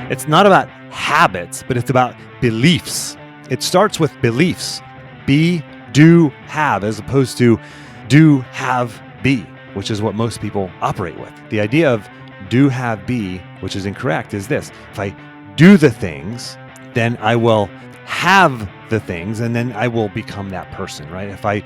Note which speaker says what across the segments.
Speaker 1: It's not about habits, but it's about beliefs. It starts with beliefs. Be, do, have, as opposed to do, have, be, which is what most people operate with. The idea of do, have, be, which is incorrect, is this. If I do the things, then I will have the things, and then I will become that person, right? If I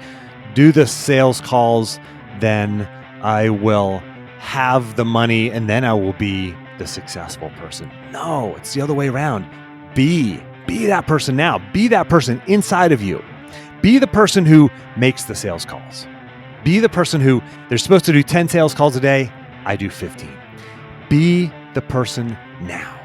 Speaker 1: do the sales calls, then I will have the money, and then I will be the successful person. No, it's the other way around. Be that person now. Be that person inside of you. Be the person who makes the sales calls. Be the person who they're supposed to do 10 sales calls a day. I do 15. Be the person now.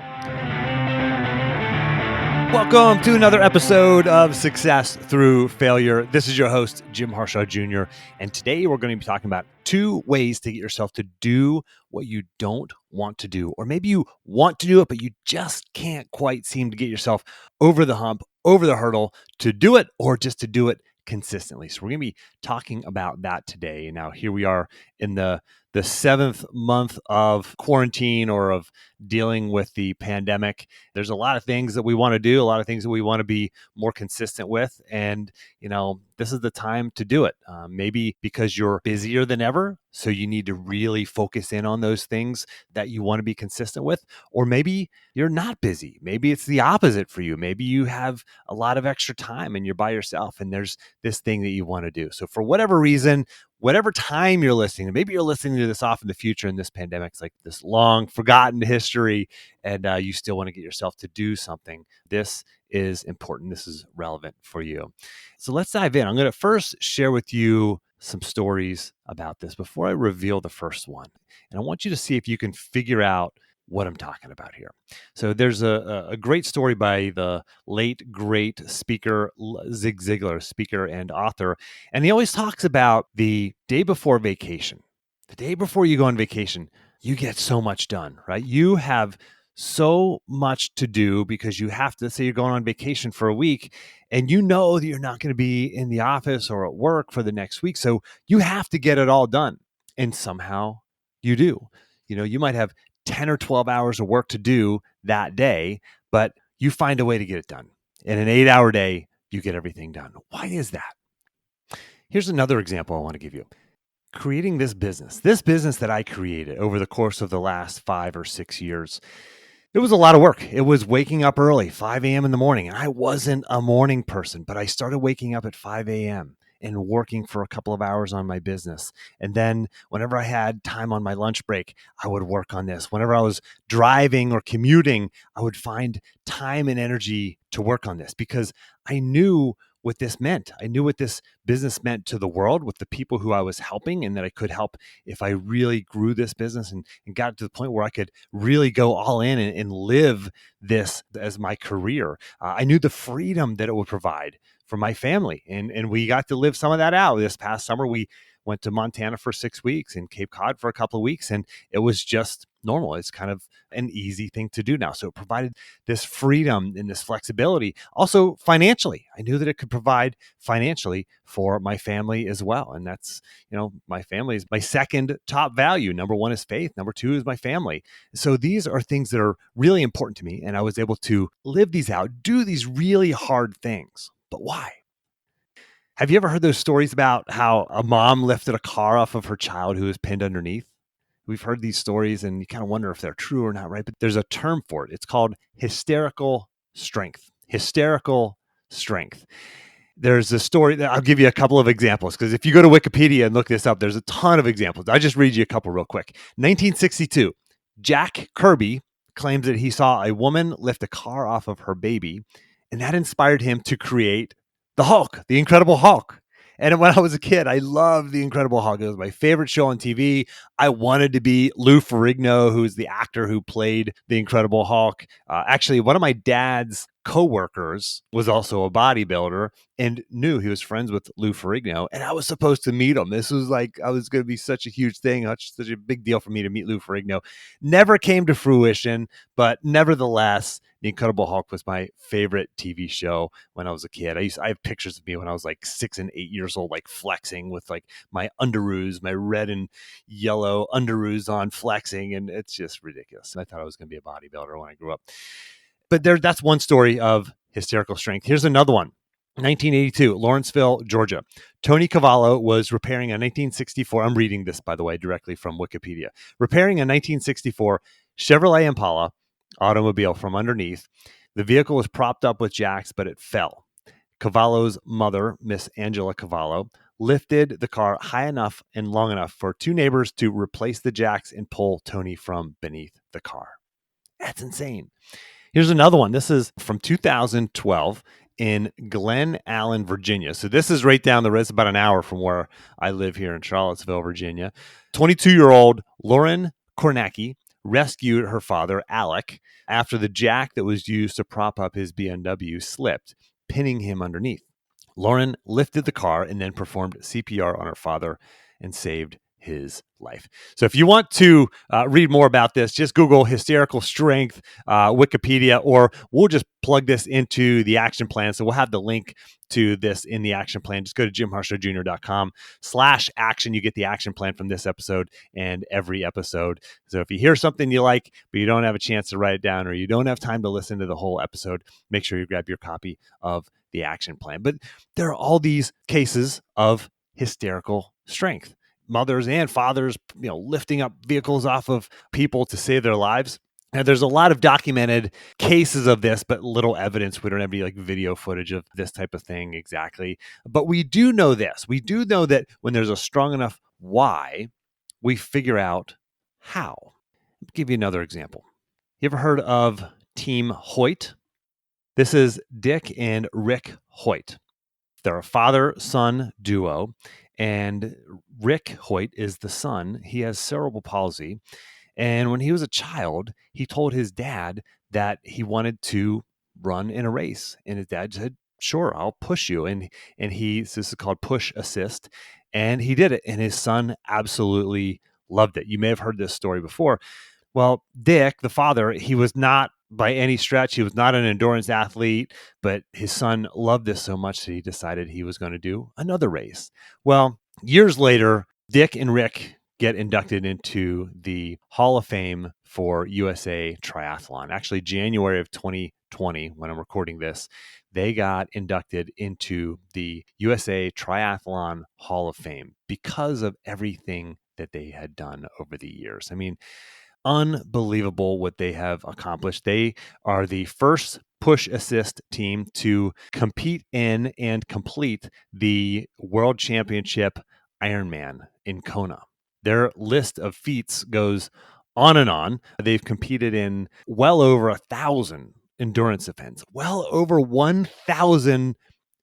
Speaker 1: Welcome to another episode of Success Through Failure. This is your host, Jim Harshaw Jr. And today we're going to be talking about 2 ways to get yourself to do what you don't want to do. Or maybe you want to do it, but you just can't quite seem to get yourself over the hump, over the hurdle to do it, or just to do it consistently. So we're going to be talking about that today. Now, here we are in the 7th month of quarantine or of dealing with the pandemic. There's a lot of things that we want to do, a lot of things that we want to be more consistent with. And, this is the time to do it. Maybe because you're busier than ever, so you need to really focus in on those things that you want to be consistent with. Or maybe you're not busy. Maybe it's the opposite for you. Maybe you have a lot of extra time and you're by yourself and there's this thing that you want to do. So for whatever reason, whatever time you're listening, maybe you're listening to this off in the future and this pandemic's like this long forgotten history and you still want to get yourself to do something. This is important. This is relevant for you. So let's dive in. I'm going to first share with you some stories about this before I reveal the first one. And I want you to see if you can figure out what I'm talking about here. So there's a great story by the late, great speaker, Zig Ziglar, speaker and author. And he always talks about the day before vacation. The day before you go on vacation, you get so much done, right? You have so much to do because you have to say you're going on vacation for a week and you know that you're not going to be in the office or at work for the next week. So you have to get it all done. And somehow you do. You might have 10 or 12 hours of work to do that day, but you find a way to get it done. In an 8-hour day, you get everything done. Why is that? Here's another example I want to give you. Creating this business that I created over the course of the last 5 or 6 years, it was a lot of work. It was waking up early, 5 a.m. in the morning. And I wasn't a morning person, but I started waking up at 5 a.m. and working for a couple of hours on my business. And then whenever I had time on my lunch break, I would work on this. Whenever I was driving or commuting, I would find time and energy to work on this because I knew what this meant. I knew what this business meant to the world with the people who I was helping and that I could help if I really grew this business and got to the point where I could really go all in and live this as my career. I knew the freedom that it would provide for my family. And we got to live some of that out. This past summer, we went to Montana for 6 weeks and Cape Cod for a couple of weeks. And it was just normal. It's kind of an easy thing to do now. So it provided this freedom and this flexibility. Also financially, I knew that it could provide financially for my family as well. And that's, my family is my second top value. Number 1 is faith. Number 2 is my family. So these are things that are really important to me. And I was able to live these out, do these really hard things. But why? Have you ever heard those stories about how a mom lifted a car off of her child who was pinned underneath? We've heard these stories and you kind of wonder if they're true or not, right? But there's a term for it. It's called hysterical strength. Hysterical strength. There's a story that I'll give you a couple of examples because if you go to Wikipedia and look this up, there's a ton of examples. I'll just read you a couple real quick. 1962, Jack Kirby claims that he saw a woman lift a car off of her baby, and that inspired him to create the Hulk, the Incredible Hulk. And when I was a kid, I loved the Incredible Hulk. It was my favorite show on TV. I wanted to be Lou Ferrigno, who's the actor who played the Incredible Hulk. Actually, one of my dad's coworkers was also a bodybuilder and knew he was friends with Lou Ferrigno, and I was supposed to meet him. This was like, I was going to be such a huge thing, such a big deal for me to meet Lou Ferrigno. Never came to fruition, but nevertheless, The Incredible Hulk was my favorite TV show when I was a kid. I have pictures of me when I was like 6 and 8 years old, like flexing with like my underoos, my red and yellow underoos on, flexing, and it's just ridiculous. I thought I was going to be a bodybuilder when I grew up. But that's one story of hysterical strength. Here's another one. 1982, Lawrenceville, Georgia. Tony Cavallo was repairing a 1964. I'm reading this, by the way, directly from Wikipedia. Repairing a 1964 Chevrolet Impala automobile from underneath. The vehicle was propped up with jacks, but it fell. Cavallo's mother, Miss Angela Cavallo, lifted the car high enough and long enough for two neighbors to replace the jacks and pull Tony from beneath the car. That's insane. Here's another one. This is from 2012 in Glen Allen, Virginia. So this is right down the road. It's about an hour from where I live here in Charlottesville, Virginia. 22-year-old Lauren Kornacki rescued her father, Alec, after the jack that was used to prop up his BMW slipped, pinning him underneath. Lauren lifted the car and then performed CPR on her father and saved his life. So if you want to read more about this, just Google hysterical strength, Wikipedia, or we'll just plug this into the action plan. So we'll have the link to this in the action plan. Just go to jimharshawjr.com/action. You get the action plan from this episode and every episode. So if you hear something you like, but you don't have a chance to write it down, or you don't have time to listen to the whole episode, make sure you grab your copy of the action plan. But there are all these cases of hysterical strength. Mothers and fathers, lifting up vehicles off of people to save their lives. And there's a lot of documented cases of this, but little evidence. We don't have any like video footage of this type of thing exactly. But we do know this. We do know that when there's a strong enough why, we figure out how. I'll give you another example. You ever heard of Team Hoyt? This is Dick and Rick Hoyt. They're a father-son duo. And Rick Hoyt is the son. He has cerebral palsy. And when he was a child, he told his dad that he wanted to run in a race. And his dad said, sure, I'll push you. And this is called push assist. And he did it. And his son absolutely loved it. You may have heard this story before. Well, Dick, the father, he was not by any stretch. He was not an endurance athlete, but his son loved this so much that he decided he was going to do another race. Well, years later, Dick and Rick get inducted into the Hall of Fame for USA Triathlon. Actually, January of 2020, when I'm recording this, they got inducted into the USA Triathlon Hall of Fame because of everything that they had done over the years. I mean, unbelievable what they have accomplished. They are the first push assist team to compete in and complete the World Championship Ironman in Kona. Their list of feats goes on and on. They've competed in well over 1,000 endurance events, well over 1,000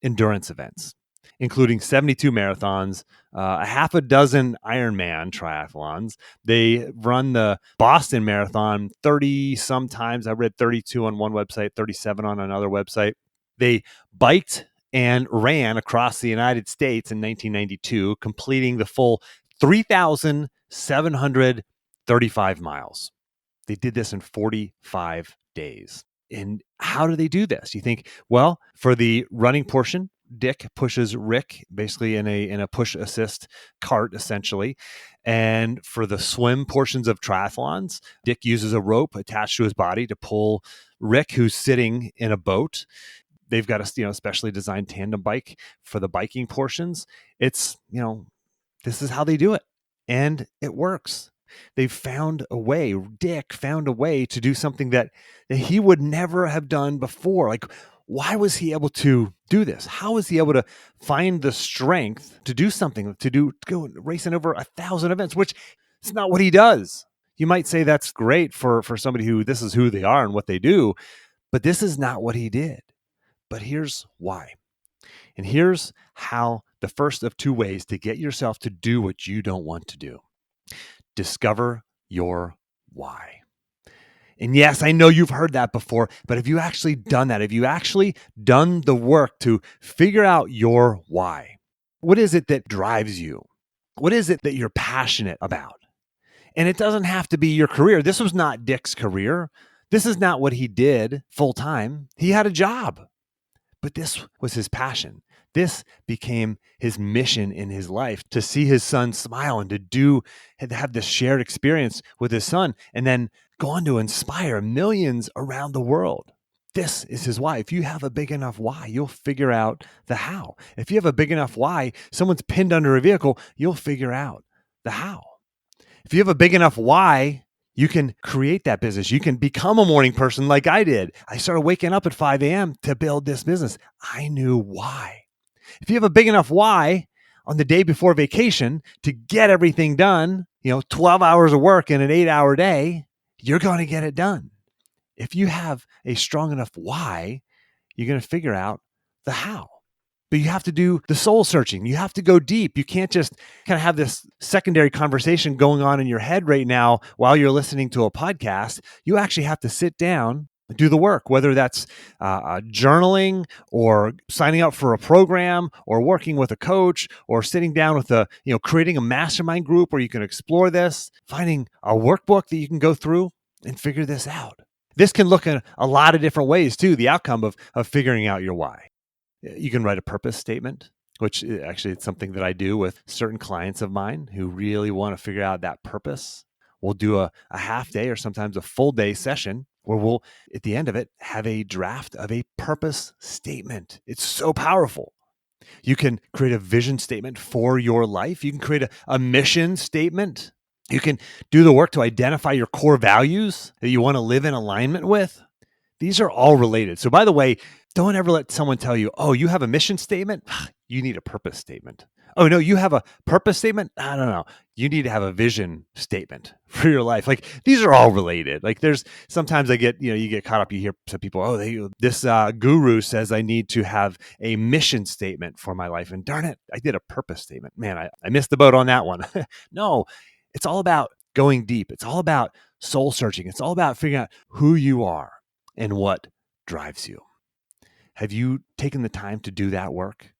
Speaker 1: endurance events, including 72 marathons, a half a dozen Ironman triathlons. They run the Boston Marathon 30 sometimes. I read 32 on one website, 37 on another website. They biked and ran across the United States in 1992, completing the full 3,735 miles. They did this in 45 days. And how do they do this? You think, well, for the running portion, Dick pushes Rick basically in a push assist cart, essentially. And for the swim portions of triathlons, Dick uses a rope attached to his body to pull Rick, who's sitting in a boat. They've got a specially designed tandem bike for the biking portions. It's, this is how they do it. And it works. They found a way. Dick found a way to do something that he would never have done before. Like, why was he able to do this? How was he able to find the strength to do something, to go racing over 1,000 events, which is not what he does. You might say that's great for somebody who this is who they are and what they do, but this is not what he did. But here's why. And here's how, the first of two ways to get yourself to do what you don't want to do. Discover your why. And yes, I know you've heard that before, but have you actually done that? Have you actually done the work to figure out your why? What is it that drives you? What is it that you're passionate about? And it doesn't have to be your career. This was not Dick's career. This is not what he did full time. He had a job, but this was his passion. This became his mission in his life, to see his son smile and to have this shared experience with his son, and then go on to inspire millions around the world. This is his why. If you have a big enough why, you'll figure out the how. If you have a big enough why, someone's pinned under a vehicle, you'll figure out the how. If you have a big enough why, you can create that business. You can become a morning person like I did. I started waking up at 5 a.m. to build this business. I knew why. If you have a big enough why on the day before vacation to get everything done, 12 hours of work in an 8-hour day, you're going to get it done. If you have a strong enough why, you're going to figure out the how. But you have to do the soul searching. You have to go deep. You can't just kind of have this secondary conversation going on in your head right now while you're listening to a podcast. You actually have to sit down and do the work, whether that's journaling or signing up for a program or working with a coach or sitting down with creating a mastermind group where you can explore this, finding a workbook that you can go through and figure this out. This can look in a lot of different ways too, the outcome of figuring out your why. You can write a purpose statement, which actually it's something that I do with certain clients of mine who really want to figure out that purpose. We'll do a half day or sometimes a full day session where we'll, at the end of it, have a draft of a purpose statement. It's so powerful. You can create a vision statement for your life. You can create a mission statement. You can do the work to identify your core values that you want to live in alignment with. These are all related. So by the way, don't ever let someone tell you, oh, you have a mission statement? You need a purpose statement. Oh, no, you have a purpose statement? I don't know. You need to have a vision statement for your life. Like, these are all related. Like, there's sometimes you get caught up. You hear some people, this guru says I need to have a mission statement for my life. And darn it, I did a purpose statement. Man, I missed the boat on that one. No, it's all about going deep. It's all about soul searching. It's all about figuring out who you are and what drives you. Have you taken the time to do that work?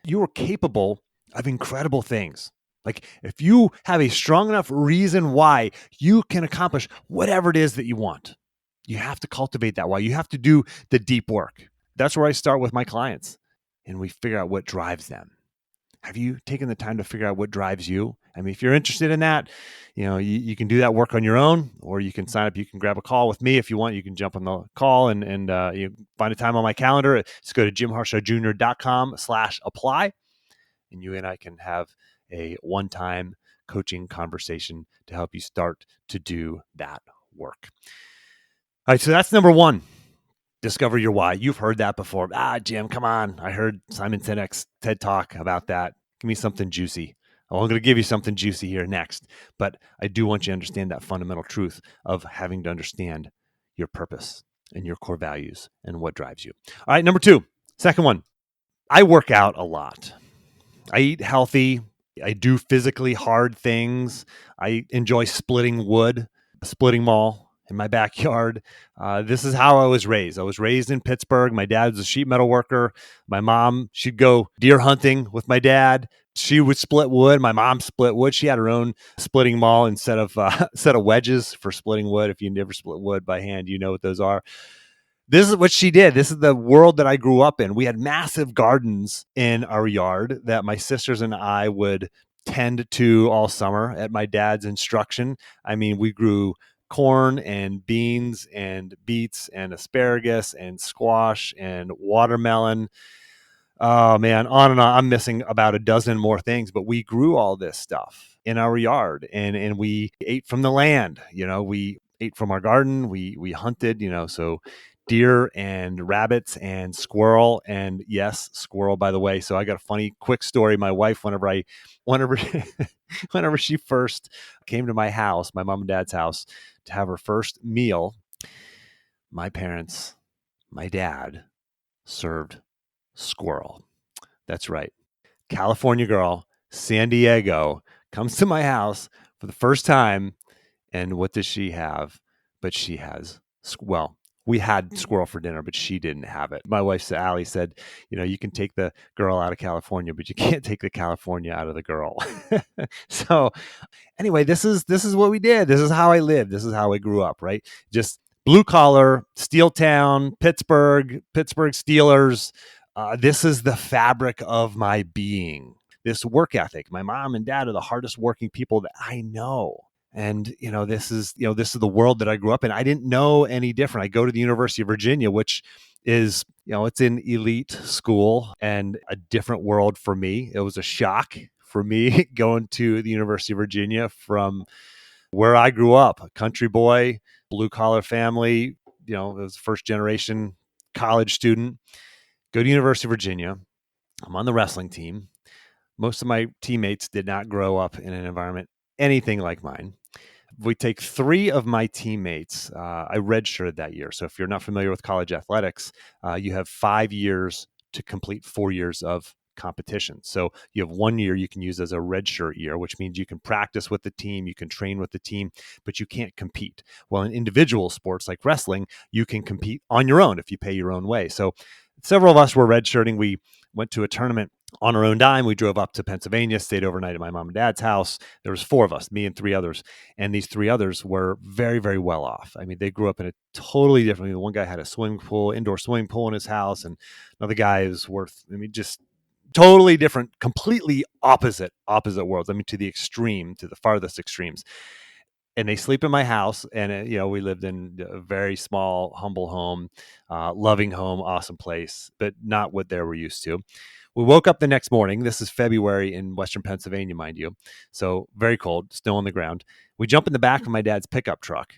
Speaker 1: You are capable of incredible things. Like, if you have a strong enough reason why, you can accomplish whatever it is that you want. You have to cultivate that why. You have to do the deep work. That's where I start with my clients, and we figure out what drives them. Have you taken the time to figure out what drives you? I mean, if you're interested in that, you can do that work on your own, or you can sign up. You can grab a call with me if you want. You can jump on the call and you find a time on my calendar. Just go to jimharshawjr.com/apply, and you and I can have a one-time coaching conversation to help you start to do that work. All right, so that's number one. Discover your why. You've heard that before. Jim, come on. I heard Simon Sinek's TED Talk about that. Give me something juicy. Well, I'm going to give you something juicy here next, but I do want you to understand that fundamental truth of having to understand your purpose and your core values and what drives you. All right, number two, second one. I work out a lot. I eat healthy. I do physically hard things. I enjoy splitting wood, splitting mall in my backyard. This is how I was raised. I was raised in Pittsburgh. My dad was a sheet metal worker. My mom, she'd go deer hunting with my dad. She would split wood. My mom split wood. She had her own splitting maul instead of set of wedges for splitting wood. If you never split wood by hand, you know what those are. This is what she did. This is the world that I grew up in. We had massive gardens in our yard that my sisters and I would tend to all summer at my dad's instruction. I mean, we grew corn and beans and beets and asparagus and squash and watermelon. Oh man, on and on. I'm missing about a dozen more things, but we grew all this stuff in our yard, and we ate from the land. We ate from our garden. We hunted. So deer and rabbits and squirrel, and yes, squirrel, by the way. So I got a funny quick story. My wife, whenever whenever she first came to my house, my mom and dad's house, to have her first meal, my parents, my dad served squirrel. That's right. California girl, San Diego, comes to my house for the first time. And what does she have? but she has, well, we had squirrel for dinner, but she didn't have it. My wife, Allie, said, you can take the girl out of California, but you can't take the California out of the girl. So anyway, this is what we did. This is how I lived. This is how I grew up, right? Just blue collar, steel town, Pittsburgh Steelers. This is the fabric of my being. This work ethic. My mom and dad are the hardest working people that I know. And this is the world that I grew up in. I didn't know any different. I go to the University of Virginia, which is, it's an elite school and a different world for me. It was a shock for me going to the University of Virginia from where I grew up, a country boy, blue collar family, it was first generation college student. Go to University of Virginia. I'm on the wrestling team. Most of my teammates did not grow up in an environment anything like mine. We take 3 of my teammates. I redshirted that year. So if you're not familiar with college athletics, you have 5 years to complete 4 years of competition. So you have 1 year you can use as a redshirt year, which means you can practice with the team, you can train with the team, but you can't compete. Well, in individual sports like wrestling, you can compete on your own if you pay your own way. So several of us were redshirting. We went to a tournament on our own dime. We drove up to Pennsylvania, stayed overnight at my mom and dad's house. There was 4 of us, me and 3 others. And these 3 others were very, very well off. I mean, they grew up in a totally different, one guy had a indoor swimming pool in his house, and another guy is just totally different, completely opposite worlds. To the extreme, to the farthest extremes. And they sleep in my house. And, we lived in a very small, humble home, loving home, awesome place, but not what they were used to. We woke up the next morning. This is February in Western Pennsylvania, mind you. So very cold, snow on the ground. We jump in the back of my dad's pickup truck.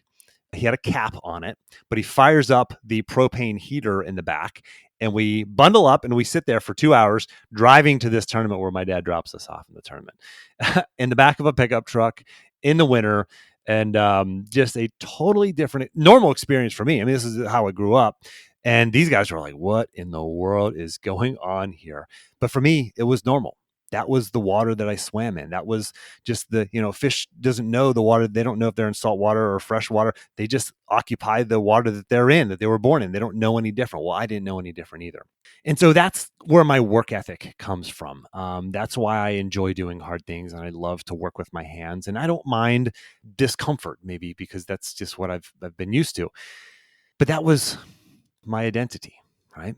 Speaker 1: He had a cap on it, but he fires up the propane heater in the back, and we bundle up and we sit there for 2 hours driving to this tournament where my dad drops us off in the tournament in the back of a pickup truck in the winter. And just a totally different, normal experience for me. This is how I grew up. And these guys were like, what in the world is going on here? But for me, it was normal. That was the water that I swam in. That was just fish doesn't know the water. They don't know if they're in salt water or fresh water. They just occupy the water that they're in, that they were born in. They don't know any different. Well, I didn't know any different either. And so that's where my work ethic comes from. That's why I enjoy doing hard things, and I love to work with my hands. And I don't mind discomfort, maybe because that's just what I've been used to. But that was my identity, right?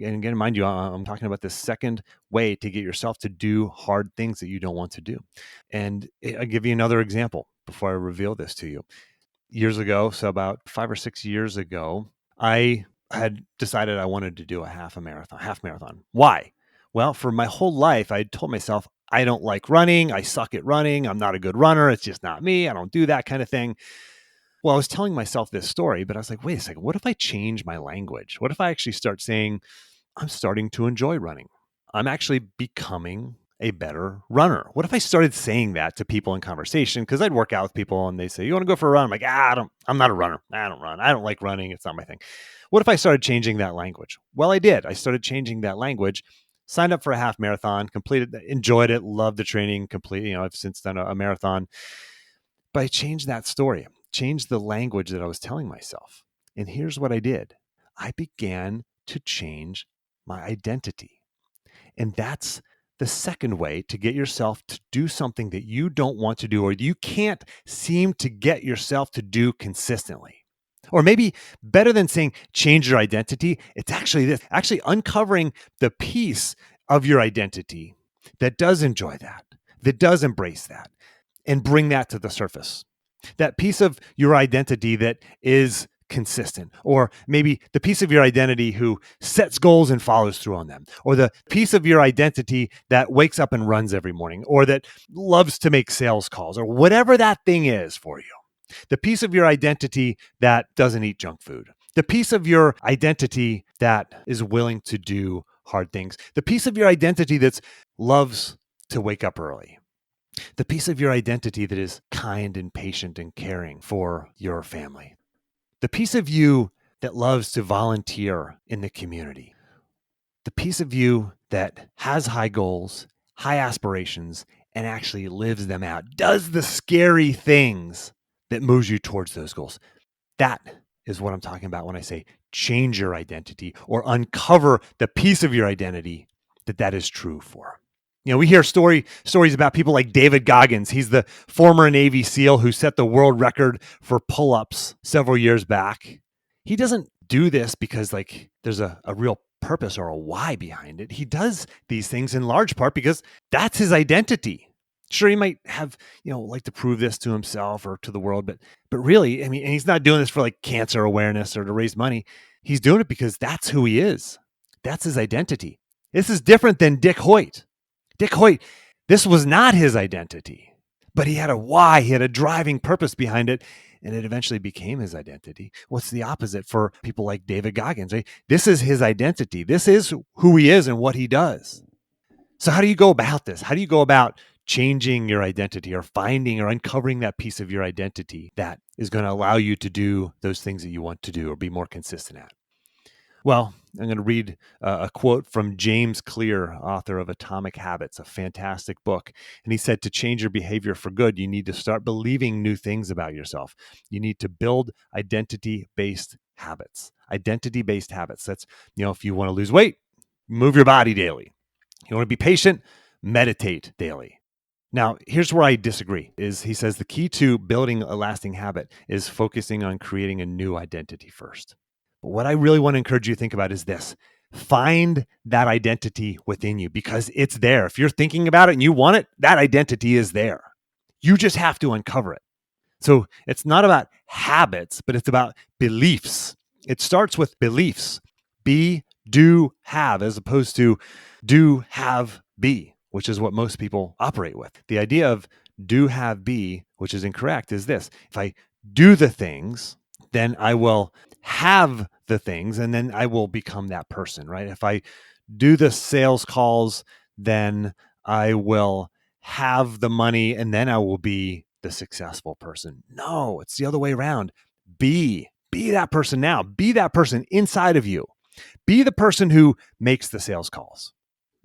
Speaker 1: And again, mind you, I'm talking about the second way to get yourself to do hard things that you don't want to do. And I'll give you another example before I reveal this to you. Years ago, so about 5 or 6 years ago, I had decided I wanted to do a half marathon. Why? Well, for my whole life, I told myself, I don't like running. I suck at running. I'm not a good runner. It's just not me. I don't do that kind of thing. Well, I was telling myself this story, but I was like, wait a second, what if I change my language? What if I actually start saying, I'm starting to enjoy running. I'm actually becoming a better runner. What if I started saying that to people in conversation? Because I'd work out with people and they say, you want to go for a run? I'm like, I'm not a runner. I don't run. I don't like running. It's not my thing. What if I started changing that language? Well, I did. I started changing that language, signed up for a half marathon, completed, enjoyed it, loved the training, I've since done a marathon. But I changed that story, changed the language that I was telling myself. And here's what I did. I began to change my identity. And that's the second way to get yourself to do something that you don't want to do, or you can't seem to get yourself to do consistently. Or maybe better than saying change your identity, it's actually this, actually uncovering the piece of your identity that does enjoy that does embrace that, and bring that to the surface. That piece of your identity that is consistent, or maybe the piece of your identity who sets goals and follows through on them, or the piece of your identity that wakes up and runs every morning, or that loves to make sales calls, or whatever that thing is for you. The piece of your identity that doesn't eat junk food. The piece of your identity that is willing to do hard things. The piece of your identity that loves to wake up early. The piece of your identity that is kind and patient and caring for your family. The piece of you that loves to volunteer in the community. The piece of you that has high goals, high aspirations, and actually lives them out. Does the scary things that moves you towards those goals. That is what I'm talking about when I say change your identity or uncover the piece of your identity that is true for. We hear stories about people like David Goggins. He's the former Navy SEAL who set the world record for pull-ups several years back. He doesn't do this because there's a real purpose or a why behind it. He does these things in large part because that's his identity. Sure, he might have, like to prove this to himself or to the world, but really, and he's not doing this for cancer awareness or to raise money. He's doing it because that's who he is. That's his identity. This is different than Dick Hoyt. Dick Hoyt, this was not his identity, but he had a why, he had a driving purpose behind it, and it eventually became his identity. What's the opposite for people like David Goggins? Right? This is his identity. This is who he is and what he does. So how do you go about this? How do you go about changing your identity or finding or uncovering that piece of your identity that is going to allow you to do those things that you want to do or be more consistent at? Well, I'm going to read a quote from James Clear, author of Atomic Habits, a fantastic book. And he said, to change your behavior for good, you need to start believing new things about yourself. You need to build identity-based habits. Identity-based habits. That's, if you want to lose weight, move your body daily. You want to be patient, meditate daily. Now, here's where I disagree. He says the key to building a lasting habit is focusing on creating a new identity first. But what I really want to encourage you to think about is this. Find that identity within you because it's there. If you're thinking about it and you want it, that identity is there. You just have to uncover it. So it's not about habits, but it's about beliefs. It starts with beliefs. Be, do, have, as opposed to do, have, be, which is what most people operate with. The idea of do, have, be, which is incorrect, is this. If I do the things, then I will have the things, and then I will become that person, right? If I do the sales calls, then I will have the money, and then I will be the successful person. No, it's the other way around. Be that person now. Be that person inside of you. Be the person who makes the sales calls.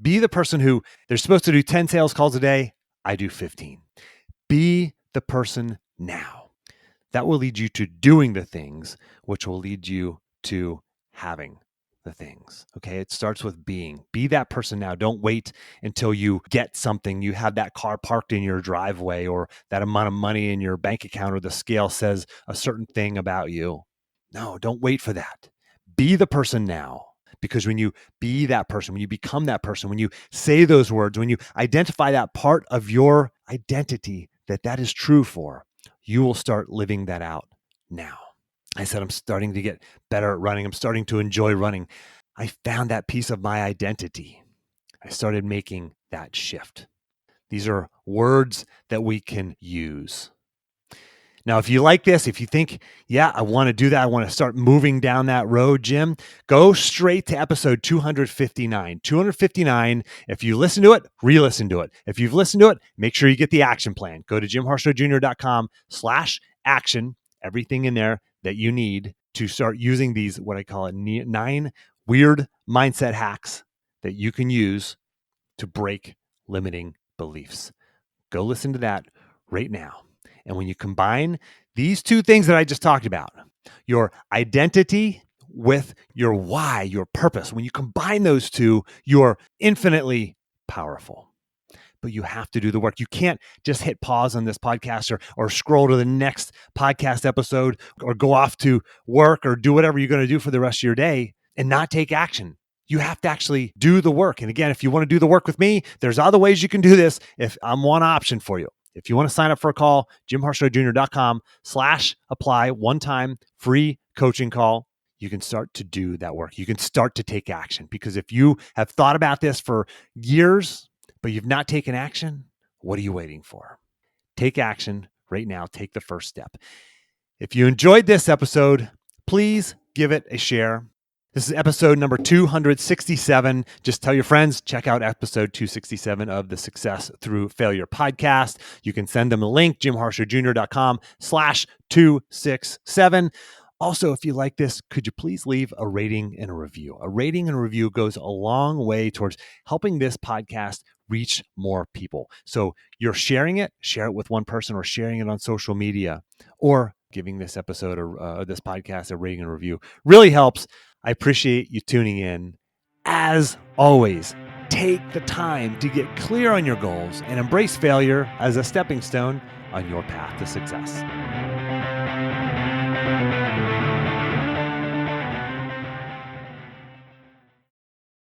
Speaker 1: Be the person who they're supposed to do 10 sales calls a day. I do 15. Be the person now. That will lead you to doing the things, which will lead you to having the things. Okay. It starts with being. Be that person now. Don't wait until you get something. You have that car parked in your driveway or that amount of money in your bank account or the scale says a certain thing about you. No, don't wait for that. Be the person now. Because when you be that person, when you become that person, when you say those words, when you identify that part of your identity that is true for, you will start living that out now. I said, I'm starting to get better at running. I'm starting to enjoy running. I found that piece of my identity. I started making that shift. These are words that we can use. Now, if you like this, if you think, yeah, I want to do that, I want to start moving down that road, Jim, go straight to episode 259. 259, if you listen to it, re-listen to it. If you've listened to it, make sure you get the action plan. Go to jimharshawjr.com/action, everything in there that you need to start using these, what I call it, 9 weird mindset hacks that you can use to break limiting beliefs. Go listen to that right now. And when you combine these two things that I just talked about, your identity with your why, your purpose, when you combine those two, you're infinitely powerful. But you have to do the work. You can't just hit pause on this podcast or scroll to the next podcast episode or go off to work or do whatever you're going to do for the rest of your day and not take action. You have to actually do the work. And again, if you want to do the work with me, there's other ways you can do this. If I'm one option for you. If you want to sign up for a call, jimharshawjr.com/apply, one-time free coaching call. You can start to do that work. You can start to take action because if you have thought about this for years, but you've not taken action, what are you waiting for? Take action right now. Take the first step. If you enjoyed this episode, please give it a share. This is episode number 267. Just tell your friends, check out episode 267 of the Success Through Failure podcast. You can send them a link, jimharshawjr.com/267. Also, if you like this, could you please leave a rating and a review? A rating and a review goes a long way towards helping this podcast reach more people. So you're sharing it, share it with one person or sharing it on social media or giving this episode or this podcast a rating and review. Really helps. I appreciate you tuning in. As always, take the time to get clear on your goals and embrace failure as a stepping stone on your path to success.